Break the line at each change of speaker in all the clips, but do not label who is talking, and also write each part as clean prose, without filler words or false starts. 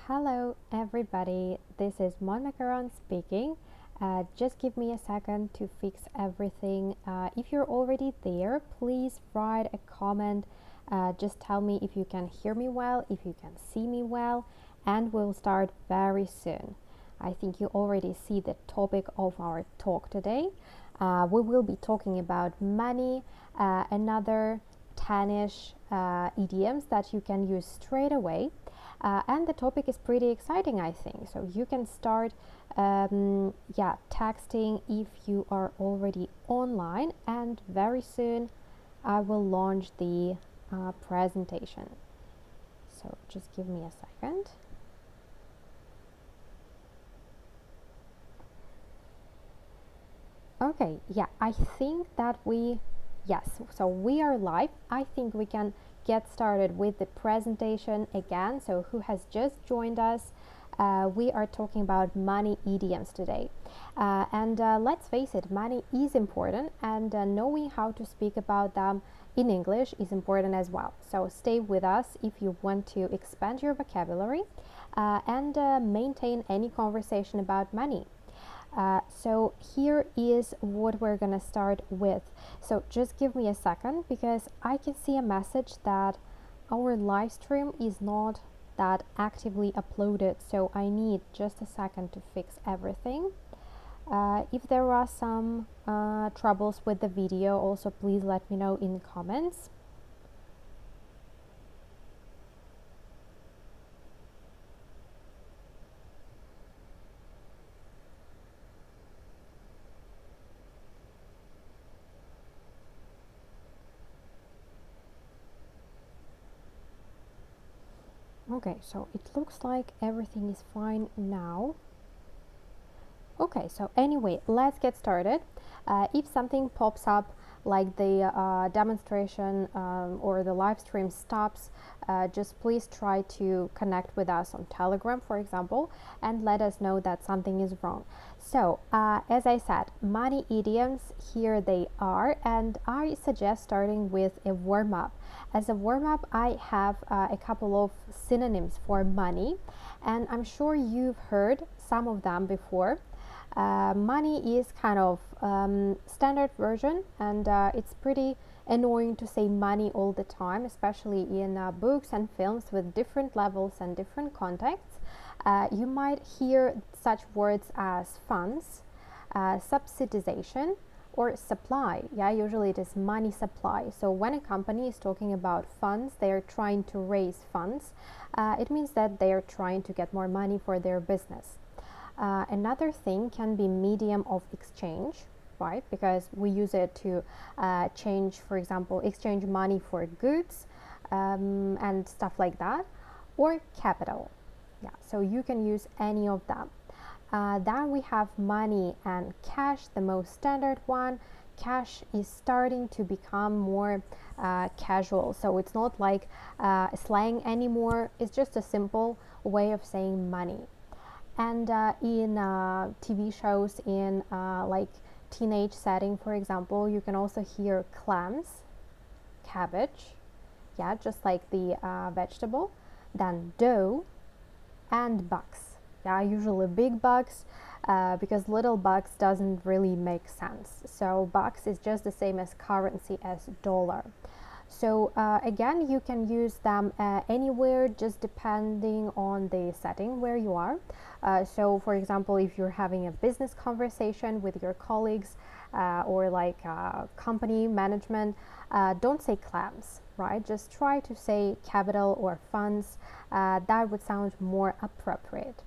Hello everybody, this is Mon Macaro speaking. Just give me a second to fix everything. If you're already there, please write a comment. Just tell me if you can hear me well, if you can see me well, and we'll start very soon. I think you already see the topic of our talk today. We will be talking about money, another 10-ish idioms that you can use straight away. And the topic is pretty exciting, I think. So you can start texting if you are already online, and very soon I will launch the presentation. So just give me a second. Okay, I think that so we are live. I think we can get started with the presentation again. So who has just joined us? We are talking about money idioms today. And let's face it, money is important, and knowing how to speak about them in English is important as well. So stay with us if you want to expand your vocabulary and maintain any conversation about money. So here is what we're gonna start with. So just give me a second, because I can see a message that our live stream is not that actively uploaded, so I need just a second to fix everything. If there are some troubles with the video, also please let me know in the comments. Okay, so it looks like everything is fine now. Okay, so anyway, let's get started. If something pops up, like the demonstration or the live stream stops, just please try to connect with us on Telegram, for example, and let us know that something is wrong. So, as I said, money idioms, here they are, and I suggest starting with a warm-up. As a warm-up, I have a couple of synonyms for money, and I'm sure you've heard some of them before. Money is kind of standard version, and it's pretty annoying to say money all the time, especially in books and films with different levels and different contexts. You might hear such words as funds, subsidization, or supply. Usually it is money supply. So when a company is talking about funds, they are trying to raise funds. It means that they are trying to get more money for their business. Another thing can be medium of exchange, right? Because we use it to change, for example, exchange money for goods and stuff like that, or capital. So you can use any of them. Then we have money and cash, the most standard one. Cash is starting to become more casual, so it's not like slang anymore. It's just a simple way of saying money. And in TV shows, in like teenage setting, for example, you can also hear clams, cabbage, just like the vegetable. Then dough and bucks. Usually big bucks, because little bucks doesn't really make sense. So bucks is just the same as currency as dollar. So again, you can use them anywhere, just depending on the setting where you are. So for example, if you're having a business conversation with your colleagues or like company management, don't say clams, right? Just try to say capital or funds. That would sound more appropriate.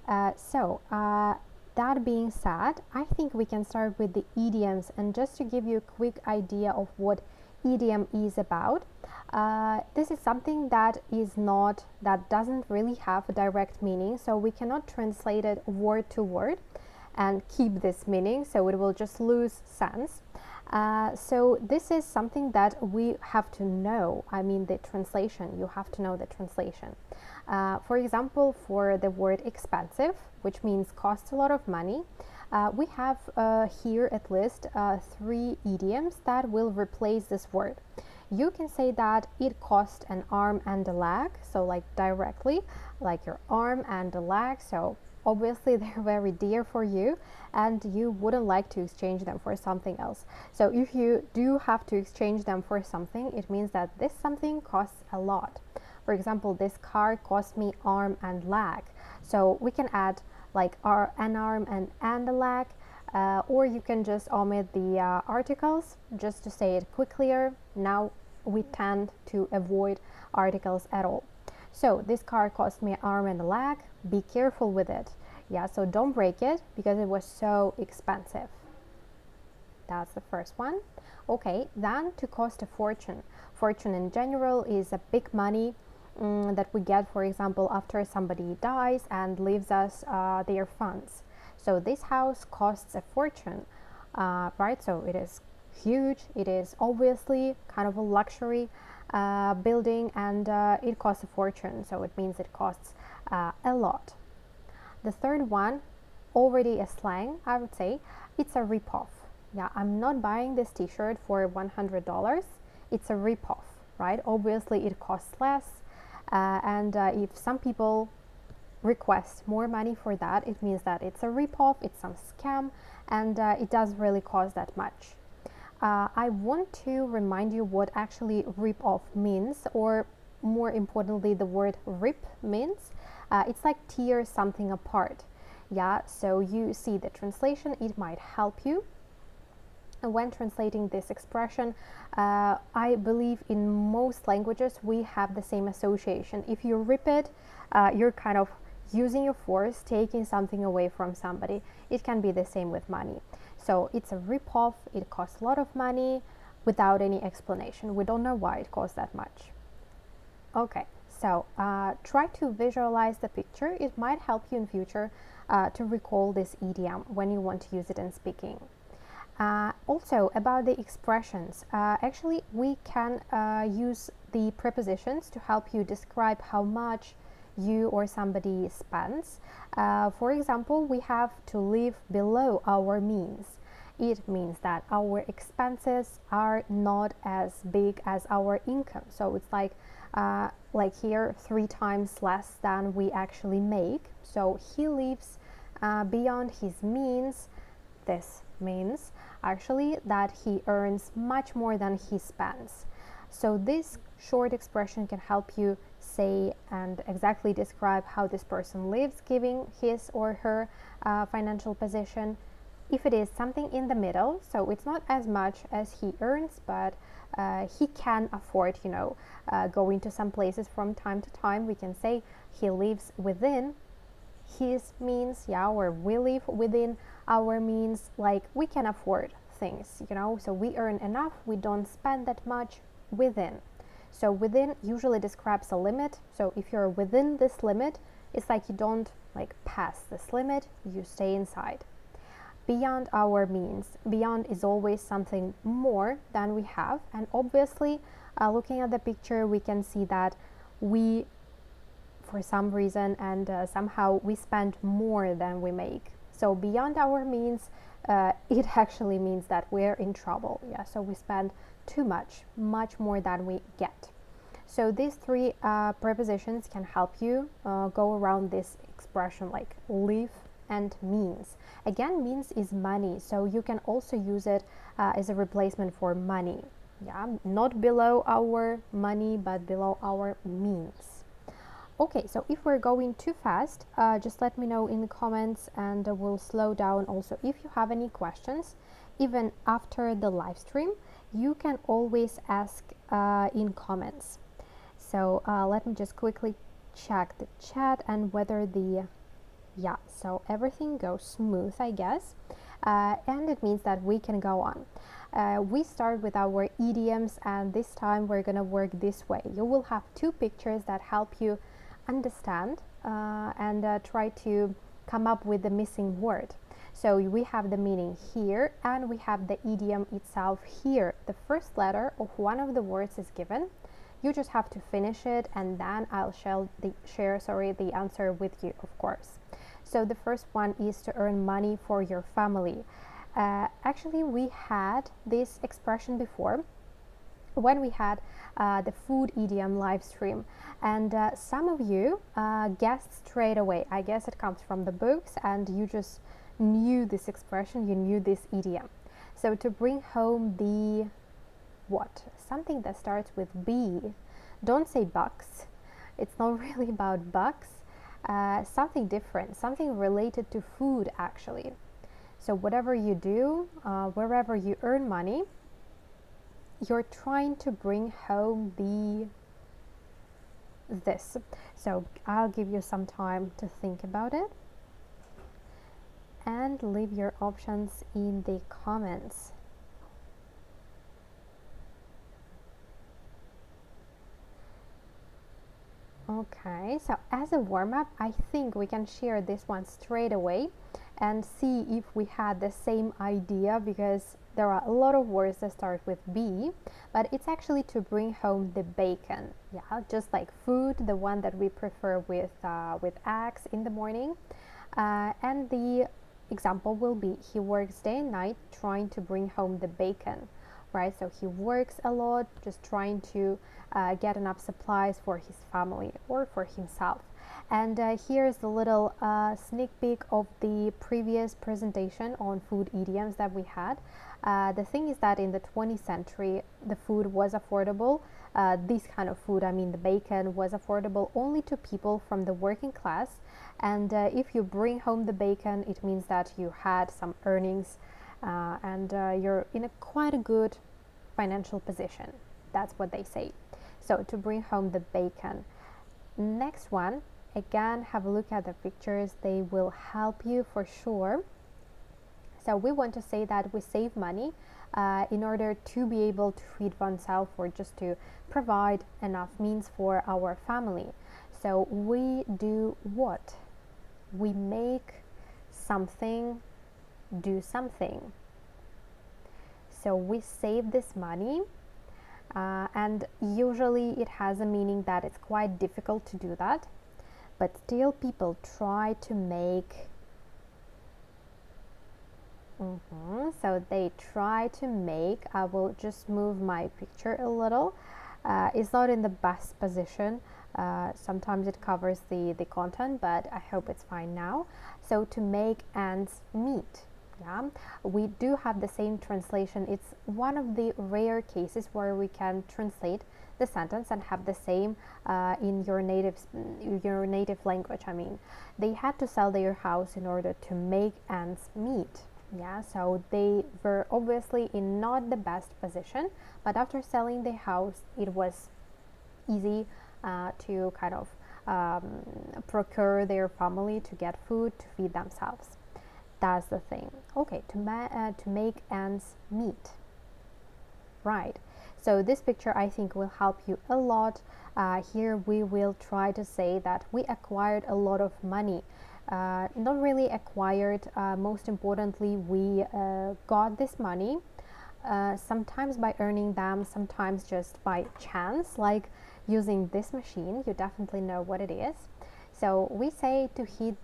That being said, I think we can start with the idioms, and just to give you a quick idea of what idiom is about. This is something that doesn't really have a direct meaning, so we cannot translate it word to word and keep this meaning, so it will just lose sense. So this is something that we have to know. I mean, the translation, you have to know the translation. For example, for the word expensive, which means costs a lot of money, we have here at least 3 idioms that will replace this word. You can say that it cost an arm and a leg, so like directly, like your arm and a leg. So obviously they're very dear for you and you wouldn't like to exchange them for something else. So if you do have to exchange them for something, it means that this something costs a lot. For example, this car cost me arm and leg. So we can add like an arm and a leg, or you can just omit the articles just to say it quicker. Now we tend to avoid articles at all. So this car cost me an arm and a leg. Be careful with it. Yeah, so don't break it because it was so expensive. That's the first one. Okay, then to cost a fortune. Fortune in general is a big money that we get, for example, after somebody dies and leaves us their funds. So this house costs a fortune, right? So it is huge. It is obviously kind of a luxury building, and it costs a fortune. So it means it costs a lot. The third one, already a slang, I would say, it's a rip-off. Yeah, I'm not buying this t-shirt for $100. It's a rip-off, right? Obviously it costs less. And if some people request more money for that, it means that it's a rip-off, it's some scam, and it doesn't really cost that much. I want to remind you what actually rip-off means, or more importantly, the word rip means. It's like tear something apart. Yeah, so you see the translation, it might help you. When translating this expression, I believe in most languages we have the same association. If you rip it, you're kind of using your force, taking something away from somebody. It can be the same with money. So it's a rip-off, it costs a lot of money without any explanation. We don't know why it costs that much. Okay, so try to visualize the picture. It might help you in future to recall this idiom when you want to use it in speaking. Also about the expressions, actually we can use the prepositions to help you describe how much you or somebody spends. For example, we have to live below our means. It means that our expenses are not as big as our income. So it's like here 3 times less than we actually make. So he lives beyond his means. This means actually that he earns much more than he spends. So this short expression can help you say and exactly describe how this person lives, giving his or her financial position. If it is something in the middle, so it's not as much as he earns, but he can afford, going to some places from time to time, we can say he lives within his means, yeah, or we live within our means, like we can afford things, so we earn enough, we don't spend that much within. So within usually describes a limit. So if you're within this limit, it's like you don't pass this limit, you stay inside. Beyond our means, beyond is always something more than we have, and obviously looking at the picture we can see that we, for some reason and somehow, we spend more than we make. So beyond our means, it actually means that we're in trouble. Yeah, so we spend too much more than we get. So these 3 prepositions can help you go around this expression, like live and means. Again, means is money, so you can also use it as a replacement for money. Yeah, not below our money, but below our means. Okay, so if we're going too fast, just let me know in the comments and we'll slow down. Also, if you have any questions, even after the live stream, you can always ask in comments. So let me just quickly check the chat and whether yeah, so everything goes smooth, I guess, and it means that we can go on. We start with our idioms, and this time we're gonna work this way. You will have 2 pictures that help you understand and try to come up with the missing word. So we have the meaning here and we have the idiom itself here. The first letter of one of the words is given. You just have to finish it, and then I'll share the answer with you, of course. So the first one is to earn money for your family. Actually, we had this expression before. when we had the food idiom live stream, and some of you guessed straight away. I guess it comes from the books, and you just knew this expression, you knew this idiom. So to bring home the what? Something that starts with B. Don't say bucks. It's not really about bucks. Something different, something related to food actually. So whatever you do, wherever you earn money, you're trying to bring home this. So I'll give you some time to think about it and leave your options in the comments. Okay, so as a warm-up, I think we can share this one straight away and see if we had the same idea, because there are a lot of words that start with B, but it's actually to bring home the bacon. Yeah, just like food, the one that we prefer with eggs in the morning. And the example will be, he works day and night trying to bring home the bacon, right? So he works a lot, just trying to get enough supplies for his family or for himself. And here's the little sneak peek of the previous presentation on food idioms that we had. The thing is that in the 20th century, the food was affordable. This kind of food, I mean the bacon, was affordable only to people from the working class. And if you bring home the bacon, it means that you had some earnings and you're in quite a good financial position. That's what they say. So to bring home the bacon. Next one, again, have a look at the pictures. They will help you for sure. So we want to say that we save money in order to be able to feed oneself, or just to provide enough means for our family. So we do what? We make something do something. So we save this money, and usually it has a meaning that it's quite difficult to do that, but still people try to make. So they try to make. I will just move my picture a little. It's not in the best position. Sometimes it covers the content, but I hope it's fine now. So to make ends meet. Yeah, we do have the same translation. It's one of the rare cases where we can translate the sentence and have the same in your native language. I mean, they had to sell their house in order to make ends meet. Yeah, so they were obviously in not the best position, but after selling the house, it was easy to kind of procure their family to get food to feed themselves. That's the thing. Okay, to make ends meet. Right. So this picture, I think, will help you a lot. Here we will try to say that we acquired a lot of money. Not really acquired. Most importantly, we got this money. Sometimes by earning them, sometimes just by chance, like using this machine. You definitely know what it is. So we say to hit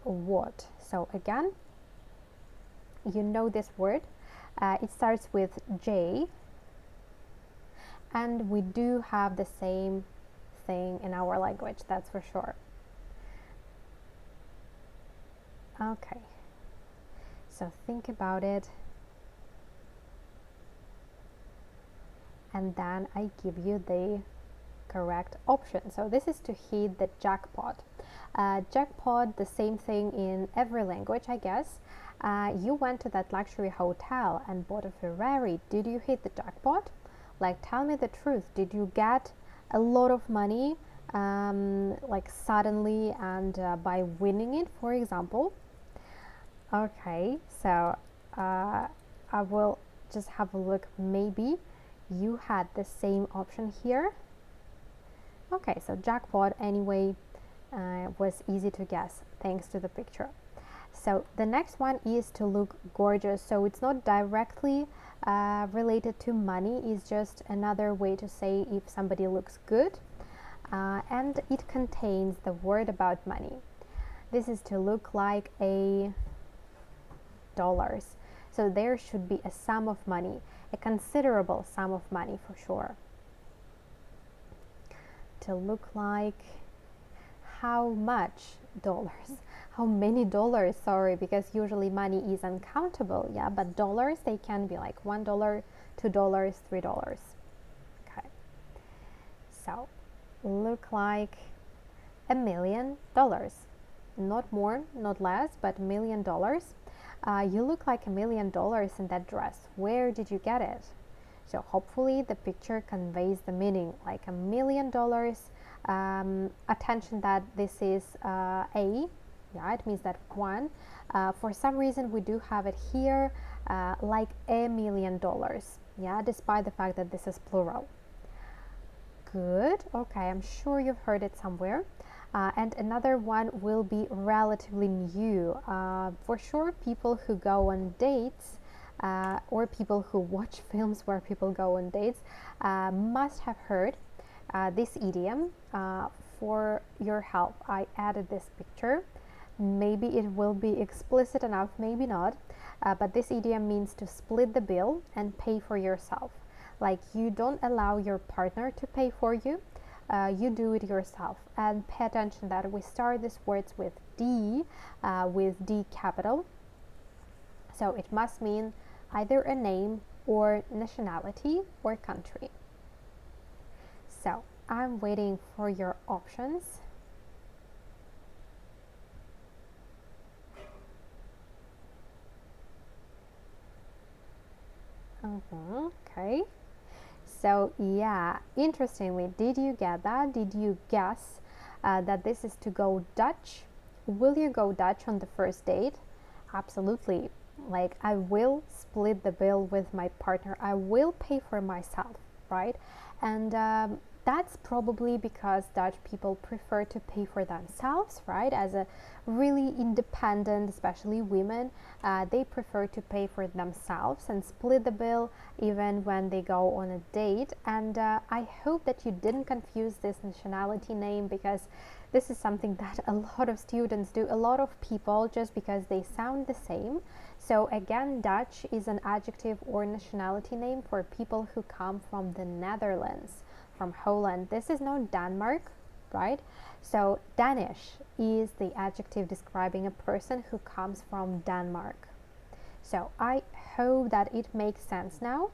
what? So again, you know this word. It starts with J, and we do have the same thing in our language, that's for sure. Okay, so think about it, and then I give you the correct option. So this is to hit the jackpot. Jackpot, the same thing in every language, I guess. You went to that luxury hotel and bought a Ferrari. Did you hit the jackpot? Like, tell me the truth. Did you get a lot of money like suddenly and by winning it, for example? Okay, so I will just have a look. Maybe you had the same option here. Okay, so jackpot anyway was easy to guess thanks to the picture. So the next one is to look gorgeous. So it's not directly related to money. It's just another way to say if somebody looks good, and it contains the word about money. This is to look like a dollars. So there should be a sum of money, a considerable sum of money for sure. To look like how much dollars, how many dollars, sorry, because usually money is uncountable, yeah, but dollars, they can be like $1, $2, $3. Okay, so look like $1 million, not more, not less, but $1 million. You look like $1 million in that dress. Where did you get it? So hopefully the picture conveys the meaning, like $1 million. Attention that this is a, yeah, it means that one. For some reason we do have it here like $1 million, yeah, despite the fact that this is plural. Good, okay, I'm sure you've heard it somewhere. And another one will be relatively new. For sure, people who go on dates or people who watch films where people go on dates must have heard this idiom. For your help, I added this picture. Maybe it will be explicit enough, maybe not, but this idiom means to split the bill and pay for yourself. Like you don't allow your partner to pay for you, you do it yourself. And pay attention that we start these words with D capital. So it must mean either a name or nationality or country. So I'm waiting for your options. Okay. So yeah, interestingly, did you get that? Did you guess that this is to go Dutch? Will you go Dutch on the first date? Absolutely. Like I will split the bill with my partner. I will pay for myself, right? And that's probably because Dutch people prefer to pay for themselves, right? As a really independent, especially women, they prefer to pay for themselves and split the bill even when they go on a date. And I hope that you didn't confuse this nationality name, because this is something that a lot of students do, a lot of people, just because they sound the same. So again, Dutch is an adjective or nationality name for people who come from the Netherlands, from Holland. This is not Denmark, right? So Danish is the adjective describing a person who comes from Denmark. So I hope that it makes sense now,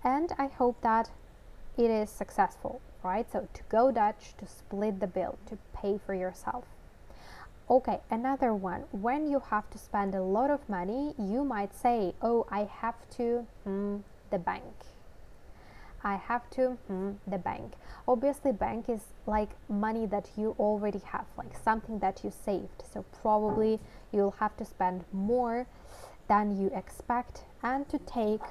and I hope that it is successful, right? So to go Dutch, to split the bill, to pay for yourself. Okay, another one. When you have to spend a lot of money, you might say, oh, I have to the bank. I have to the bank. Obviously, bank is like money that you already have, like something that you saved. So probably you'll have to spend more than you expect, and to take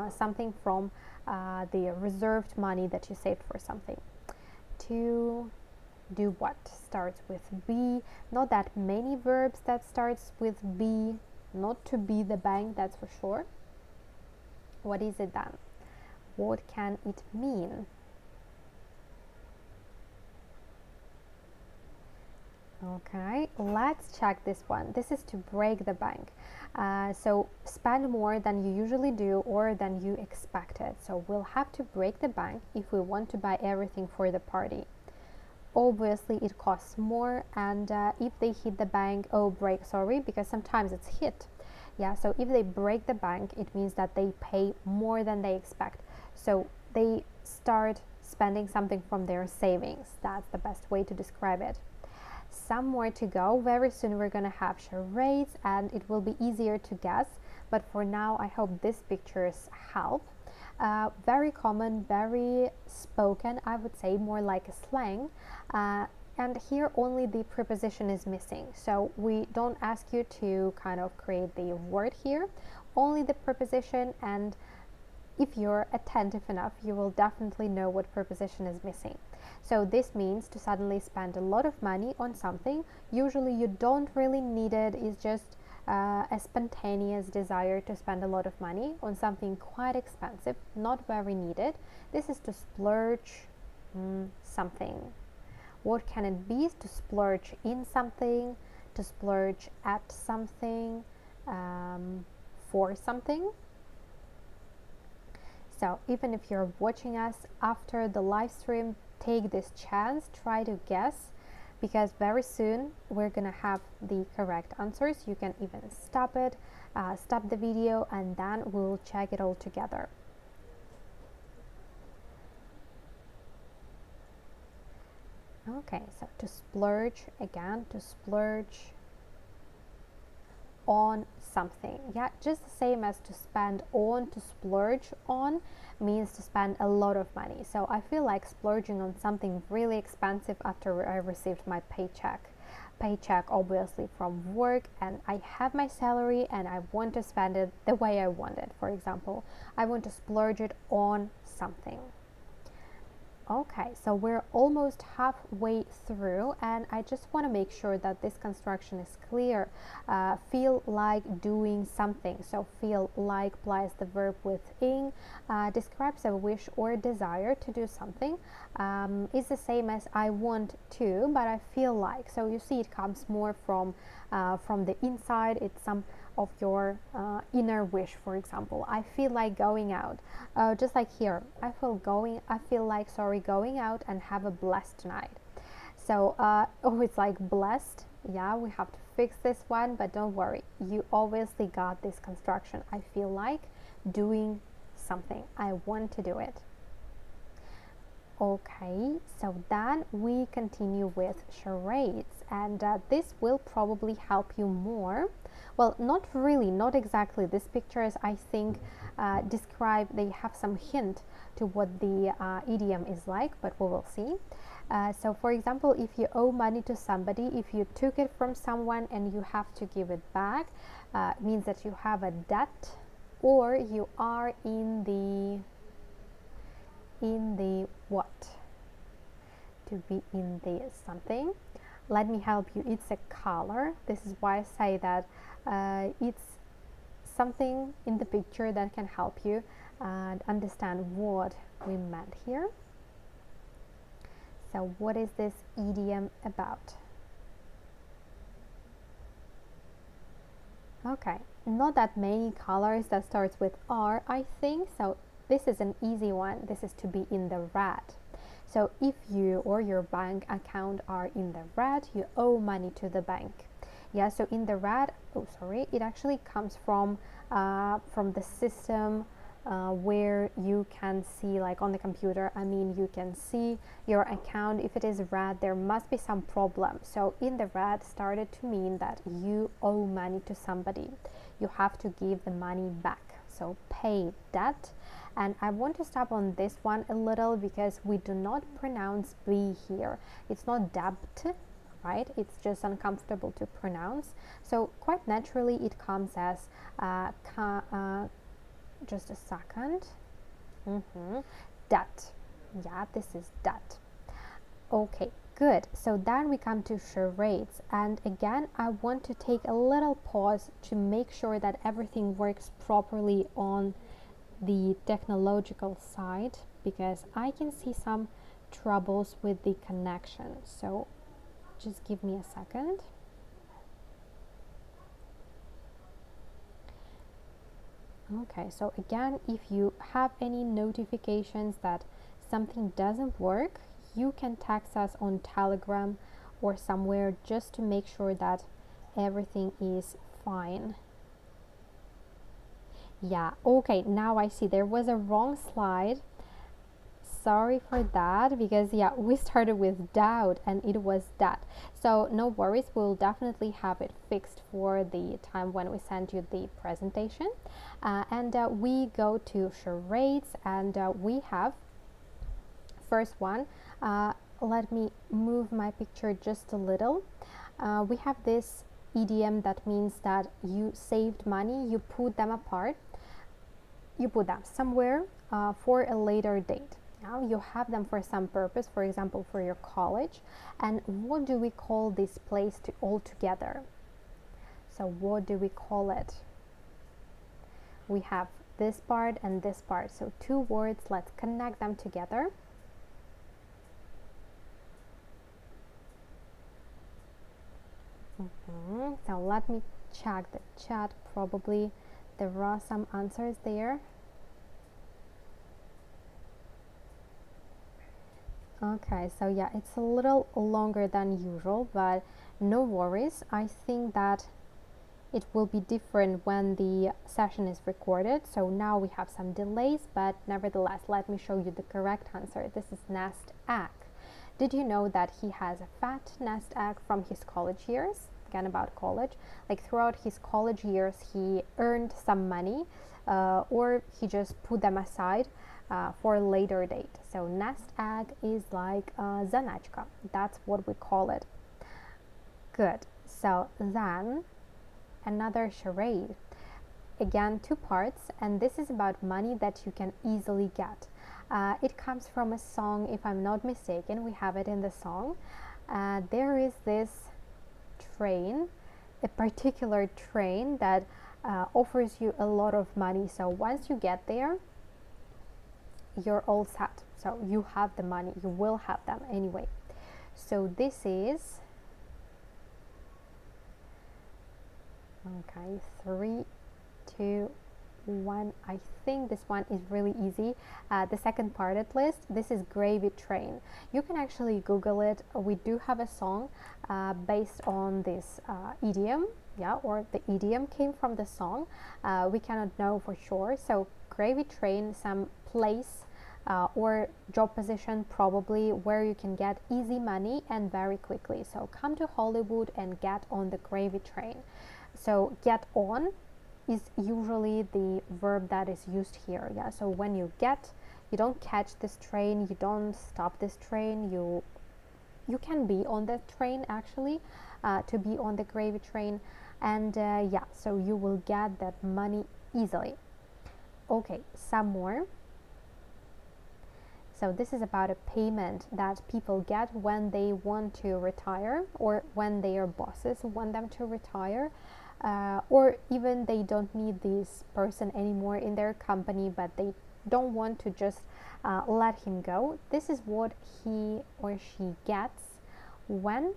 something from the reserved money that you saved for something. To do what starts with B. Not that many verbs that starts with B. Not to be the bank, that's for sure. What is it then? What can it mean? Okay, let's check this one. This is to break the bank. So spend more than you usually do or than you expected. So we'll have to break the bank if we want to buy everything for the party. Obviously it costs more, and if they hit the bank, because sometimes it's hit. Yeah, so if they break the bank, it means that they pay more than they expect. So they start spending something from their savings. That's the best way to describe it. Some more to go. Very soon we're gonna have charades and it will be easier to guess, but for now I hope these pictures help. Very common, very spoken, I would say, more like a slang. And here only the preposition is missing. So we don't ask you to kind of create the word here, only the preposition, and if you're attentive enough, you will definitely know what preposition is missing. So this means to suddenly spend a lot of money on something. Usually you don't really need it, it's just a spontaneous desire to spend a lot of money on something quite expensive, not very needed. This is to splurge something. What can it be? To splurge in something, to splurge at something, for something. So even if you're watching us after the live stream, take this chance, try to guess, because very soon we're gonna have the correct answers. You can even stop it, stop the video, and then we'll check it all together. Okay, so to splurge, again, to splurge on something. Yeah, just the same as to spend on. To splurge on means to spend a lot of money. So I feel like splurging on something really expensive after I received my paycheck obviously from work, and I have my salary and I want to spend it the way I want it. For example, I want to splurge it on something. Okay, so we're almost halfway through, and I just want to make sure that this construction is clear. Feel like doing something. So feel like plus the verb with ing, describes a wish or desire to do something. It's the same as I want to, but I feel like. So you see, it comes more from the inside. It's some of your inner wish. For example, I feel like going out, just like here, I feel like going out and have a blessed night. So oh, it's like blessed. Yeah, we have to fix this one, but don't worry, you obviously got this construction. I feel like doing something, I want to do it. Okay, so then we continue with charades, and this will probably help you more. Well, not really, not exactly. These pictures, I think, they have some hint to what the idiom is like, but we will see. So for example, if you owe money to somebody, if you took it from someone and you have to give it back, it means that you have a debt, or you are in the what? To be in the something. Let me help you. It's a color. This is why I say that it's something in the picture that can help you understand what we meant here. So what is this idiom about? Okay, not that many colors that starts with R, I think. So this is an easy one. This is to be in the red. So if you or your bank account are in the red, you owe money to the bank. Yeah, so in the red, it actually comes from the system where you can see, like on the computer, you can see your account. If it is red, there must be some problem. So in the red started to mean that you owe money to somebody. You have to give the money back. So pay debt. And I want to stop on this one a little because we do not pronounce B here. It's not debt, right? It's just uncomfortable to pronounce. So quite naturally it comes as just a second. Debt. Yeah, this is debt. Okay, good. So then we come to charades, and again I want to take a little pause to make sure that everything works properly on the technological side, because I can see some troubles with the connection. So just give me a second. Okay, so again, if you have any notifications that something doesn't work, you can text us on Telegram or somewhere just to make sure that everything is fine. Yeah, okay, now I see there was a wrong slide. Sorry for that, because yeah, we started with doubt and it was that. So no worries, we'll definitely have it fixed for the time when we send you the presentation. And we go to charades, and we have first one. Let me move my picture just a little. We have this idiom that means that you saved money, you put them apart, you put them somewhere for a later date. Now you have them for some purpose, for example, for your college. And what do we call this place all together? So what do we call it? We have this part and this part. So two words, let's connect them together. So let me check the chat. Probably There are some answers there. Okay, so yeah, it's a little longer than usual, but no worries. I think that it will be different when the session is recorded. So now we have some delays, but nevertheless, let me show you the correct answer. This is nest egg. Did you know that he has a fat nest egg from his college years? Again, about college. Like throughout his college years, he earned some money or he just put them aside for a later date. So nest egg is like zanachka. That's what we call it. Good. So then another charade. Again, two parts, and this is about money that you can easily get. It comes from a song, if I'm not mistaken. We have it in the song. There is this train, a particular train that offers you a lot of money. So once you get there, you're all set. So you have the money, you will have them anyway. So this is, okay, 3, 2, 1. I think this one is really easy. The second part at least. This is gravy train. You can actually Google it. We do have a song based on this idiom, yeah, or the idiom came from the song. We cannot know for sure. So gravy train, some place or job position probably where you can get easy money and very quickly. So come to Hollywood and get on the gravy train. So get on is usually the verb that is used here. Yeah, so when you get, you don't catch this train, you don't stop this train, you can be on the train actually, to be on the gravy train, and yeah, so you will get that money easily. Okay, some more. So this is about a payment that people get when they want to retire or when their bosses want them to retire. Or even they don't need this person anymore in their company, but they don't want to just let him go. This is what he or she gets when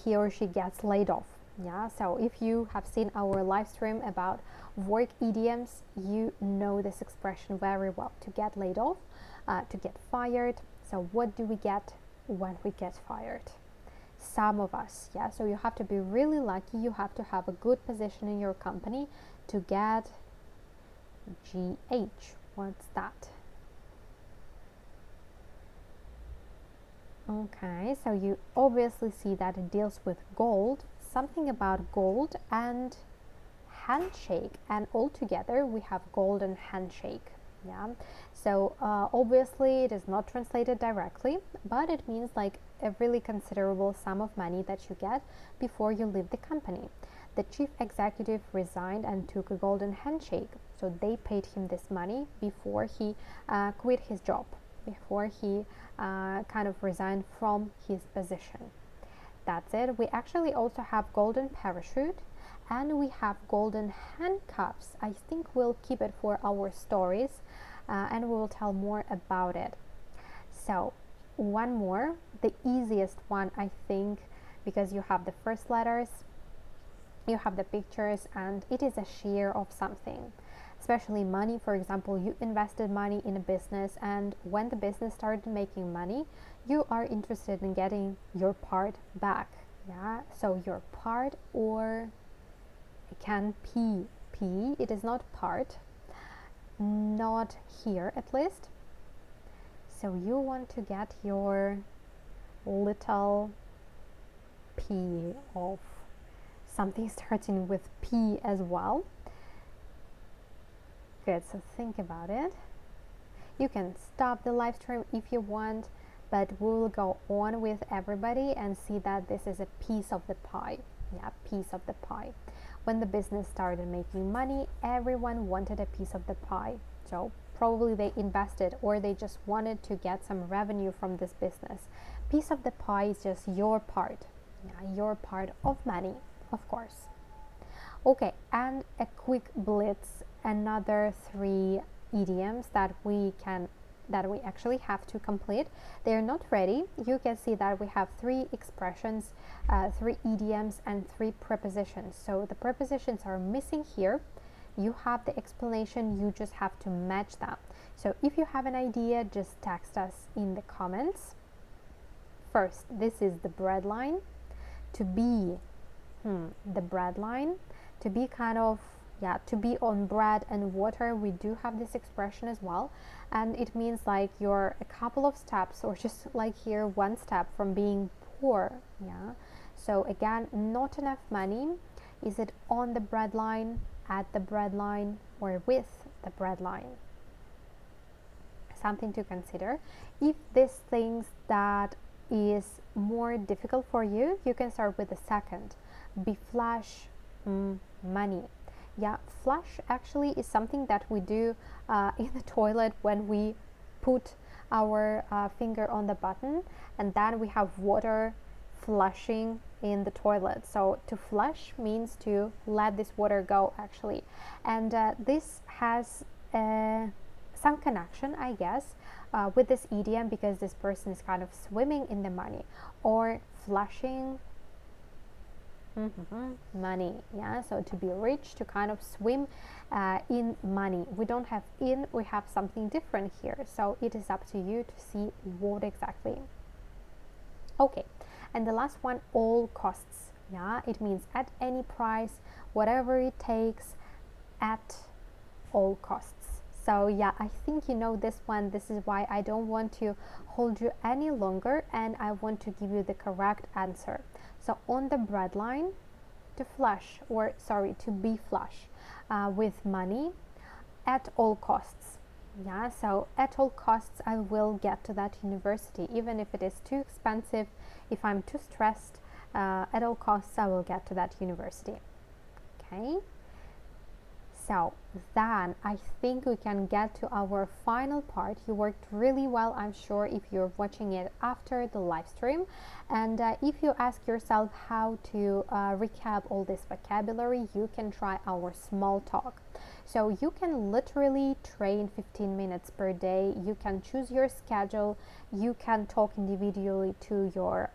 he or she gets laid off. Yeah, so if you have seen our live stream about work idioms, you know this expression very well. To get laid off, to get fired. So what do we get when we get fired? Some of us, yeah, so you have to be really lucky, you have to have a good position in your company to get GH. What's that? Okay, so you obviously see that it deals with gold, something about gold and handshake, and altogether we have golden handshake. Yeah, so obviously it is not translated directly, but it means like a really considerable sum of money that you get before you leave the company. The chief executive resigned and took a golden handshake, so they paid him this money before he quit his job, before he kind of resigned from his position. That's it. We actually also have golden parachute and we have golden handcuffs. I think we'll keep it for our stories and we will tell more about it. So one more, the easiest one I think, because you have the first letters, you have the pictures, and it is a share of something, especially money. For example, you invested money in a business, and when the business started making money, you are interested in getting your part back. Yeah, so your part, or it can P, it is not part, not here at least. So you want to get your little P of something starting with P as well. Good, so think about it. You can stop the live stream if you want, but we'll go on with everybody and see that this is a piece of the pie. Yeah, piece of the pie. When the business started making money, everyone wanted a piece of the pie. So probably they invested or they just wanted to get some revenue from this business. Piece of the pie is just your part. Yeah, your part of money, of course. Okay, and a quick blitz, another 3 idioms that we actually have to complete. They're not ready. You can see that we have 3 expressions, 3 idioms and 3 prepositions. So the prepositions are missing here. You have the explanation, you just have to match that. So if you have an idea, just text us in the comments. First, this is the bread line. To be the bread line, to be kind of, yeah, to be on bread and water. We do have this expression as well, and it means like you're a couple of steps, or just like here, one step from being poor. Yeah, so again, not enough money. Is it on the bread line, at the bread line, or with the bread line? Something to consider. If this things that is more difficult for you, you can start with the second. Be flush, money. Yeah, flush actually is something that we do in the toilet when we put our finger on the button, and then we have water flushing in the toilet. So to flush means to let this water go actually, and this has some connection, I guess, with this idiom, because this person is kind of swimming in the money, or flushing money. Yeah, so to be rich, to kind of swim in money. We don't have in, we have something different here, so it is up to you to see what exactly. Okay, and the last one, all costs. Yeah, it means at any price, whatever it takes, at all costs. So yeah, I think you know this one. This is why I don't want to hold you any longer, and I want to give you the correct answer. So on the bread line, to flush, or sorry, to be flush with money at all costs. Yeah, so at all costs I will get to that university, even if it is too expensive, if I'm too stressed, at all costs I will get to that university. Okay, so then I think we can get to our final part. You worked really well, I'm sure, if you're watching it after the live stream, and if you ask yourself how to recap all this vocabulary, you can try our small talk. So you can literally train 15 minutes per day. You can choose your schedule. You can talk individually to your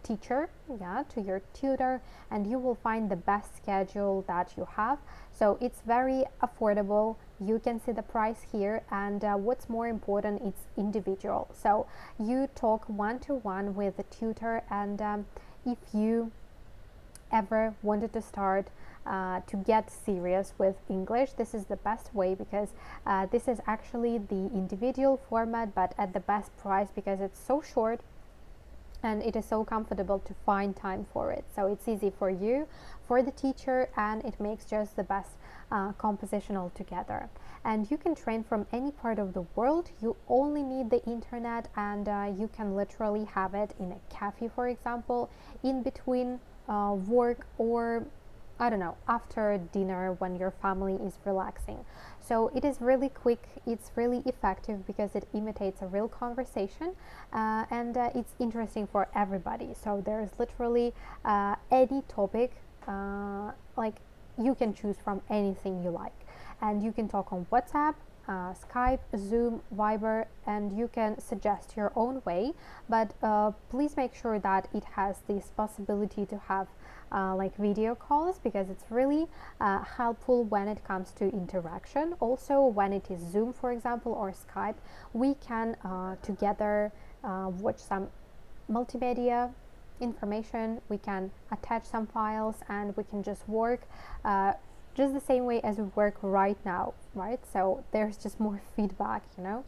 teacher, yeah, to your tutor, and you will find the best schedule that you have. So it's very affordable. You can see the price here, and what's more important, it's individual. So you talk one-to-one with the tutor, and if you ever wanted to start to get serious with English, this is the best way, because this is actually the individual format, but at the best price, because it's so short and it is so comfortable to find time for it. So it's easy for you, for the teacher, and it makes just the best composition altogether. And you can train from any part of the world. You only need the internet, and you can literally have it in a cafe, for example, in between work, or I don't know, after dinner when your family is relaxing. So it is really quick, it's really effective, because it imitates a real conversation, and it's interesting for everybody. So there's literally any topic, like you can choose from anything you like, and you can talk on WhatsApp, Skype, Zoom, Viber, and you can suggest your own way, but please make sure that it has this possibility to have like video calls, because it's really helpful when it comes to interaction. Also, when it is Zoom, for example, or Skype, we can together watch some multimedia information, we can attach some files, and we can just work just the same way as we work right now, right? So there's just more feedback, you know,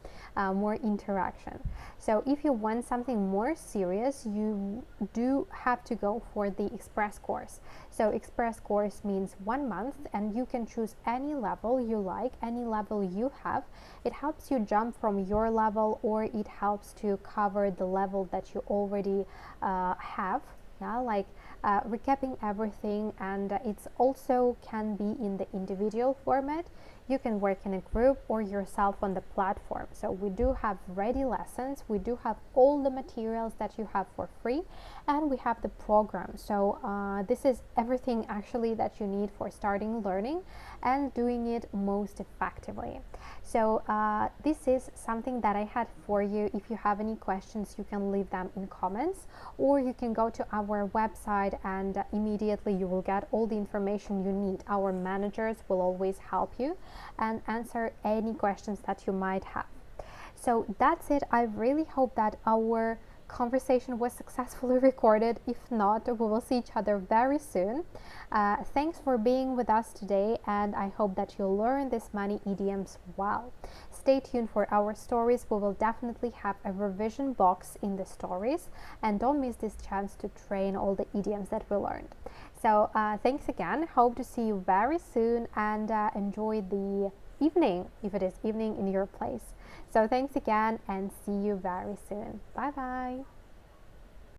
more interaction. So if you want something more serious, you do have to go for the express course. So express course means 1 month, and you can choose any level you like, any level you have. It helps you jump from your level, or it helps to cover the level that you already have. Yeah, like recapping everything, and it's also can be in the individual format. You can work in a group or yourself on the platform. So we do have ready lessons, we do have all the materials that you have for free, and we have the program. So this is everything actually that you need for starting learning and doing it most effectively. So this is something that I had for you. If you have any questions, you can leave them in comments, or you can go to our website and immediately you will get all the information you need. Our managers will always help you and answer any questions that you might have. So that's it. I really hope that our conversation was successfully recorded. If not, we will see each other very soon. Thanks for being with us today, and I hope that you'll learn this many idioms well. Stay tuned for our stories. We will definitely have a revision box in the stories, and don't miss this chance to train all the idioms that we learned. So thanks again. Hope to see you very soon, and enjoy the evening, if it is evening in your place. So thanks again, and see you very soon. Bye bye.